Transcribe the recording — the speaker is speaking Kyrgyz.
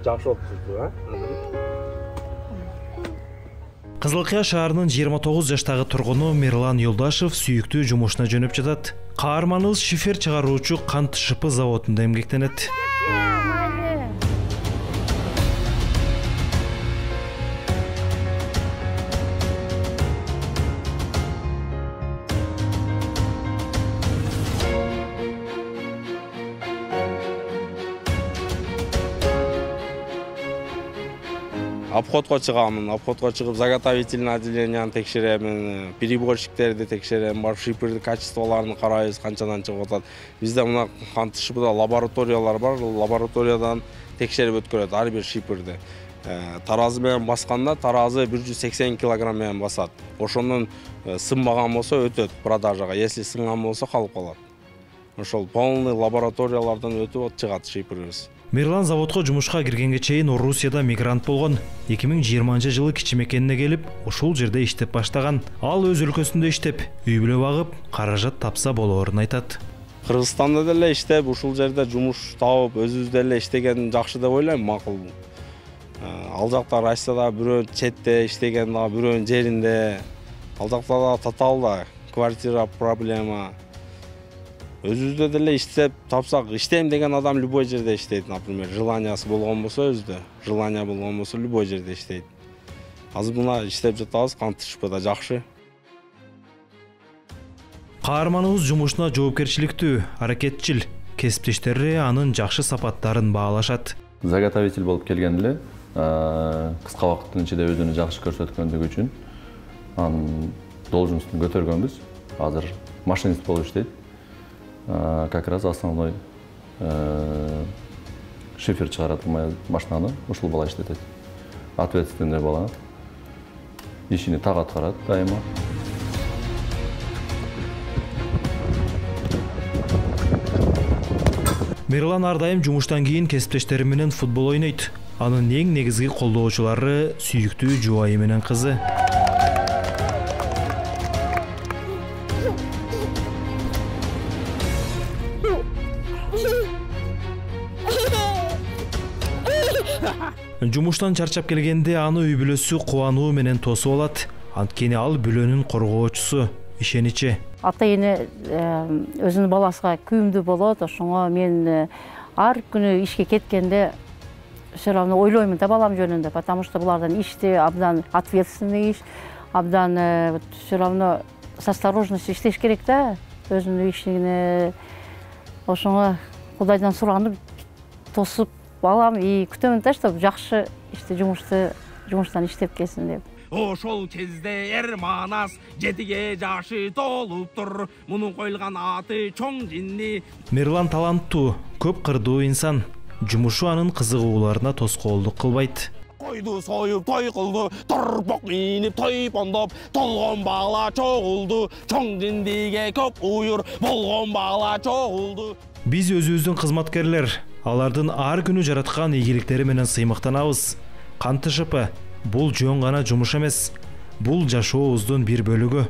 жакшы болуп турду, Кызылкыя шаарынын 29 жаштагы тургуну Мирлан Юлдашев сүйүктүү жумушуна жөнөп жатат. Каарманыбыз шифер чыгаруучу кант шыпы заводунда эмгектенет. Обходко чыгамын, обходко чыгып заготовительный отделенияны текшеремин, переборщиктерди текшерем, бар шипирди качестволорун карайбыз, канчадан чыгып атат. Бизде мына кант шипыда лабораториялар бар, лабораториядан текшерип өткөрөт ар бир шипирди. Таразы менен басканда таразы 180 кг менен басат. Ошондон сынбаган болсо өтөт продажага, если сынган болсо калып калат. Ошол полный лабораториялардан өтүп чыгат шипирибиз. Мирлан заводко жумушка киргенге чейин Орусияда мигрант болгон. 2020-жылы кичи мекенине келип, ушул жерде иштеп баштаган. Ал өз өлкөсүндө иштеп, үй бүлө багып, каражат тапса болоорун айтат. Кыргызстанда деле иштеп, ушул жерде жумуш таап, өзүбүз деле иштеген жакшы деп ойлойм, макул. Ал жакта Россияда бирөө четте иштеген, бирөөнүн жеринде, ал жакта да татаал да квартира проблема. Өзүздө деле иштеп тапсак, иштейм деген адам любой жерде иштейт, например, желаниясы болгон болсо өзүдө, желания болгон болсо любой жерде иштейт. Азыр мына иштеп жатабыз, кант шыпыда жакшы. Каарманыбыз жумушуна жоопкерчиликтүү, аракетчил, кесиптештери анын жакшы сапаттарын баалашат. Заготовитель болуп келген эле, кыска убакыттын ичинде өзүнү жакшы көрсөткөндүгү үчүн анын должностун көтөргөнбүз. Азыр машинист болуп иштейт. Как раз основной шифер чыгаратын машинаны ушул бала иштетет. Ответственный бала. Ишини так аткарат дайыма. Мирлан ар дайым жумуштан кийин кесиптештери менен футбол ойнойт. Анын эң негизги колдоочулары сүйүктүү жубайы менен кызы. Жумуштан чарчап келгенде аны үй бүлөсү кубануу менен тосуп алат. Анткени ал бүлөнүн коргоочусу, ишеничи. Ата эне өзүнүн баласына күйүмдүү болот, ошоңо мен ар күнү ишке кеткенде все равно ойлоймун да балам жөнүндө, потому что булардан ишти абдан ответственный иш, абдан все равно с осторожностью иштеш керек да, өзүнүн ишине. Ошоңо Кудайдан суранып, тосуп балам и күтөмүн да, чтобы жакшы жумуштан иштеп келсин деп. Ошол кезде Манас 7ге жашы толуп тур. Мунун коюлган аты чоң жинни. Мирлан таланттуу, көп кырдуу инсан. Жумушу анын кызыгууларына тоскоолдук кылбайт. Койду союп той кылды, торпок ийинип той пондоп, толгон бала чогулду, чоң жиндиге көп уюр, болгон бала чогулду. Биз өзүбүздүн кызматкерлер, алардын ар күнү жараткан ийгиликтери менен сыймыктанабыз. Кант шыпы бул жөн гана жумуш эмес, бул жашообуздун бир бөлүгү.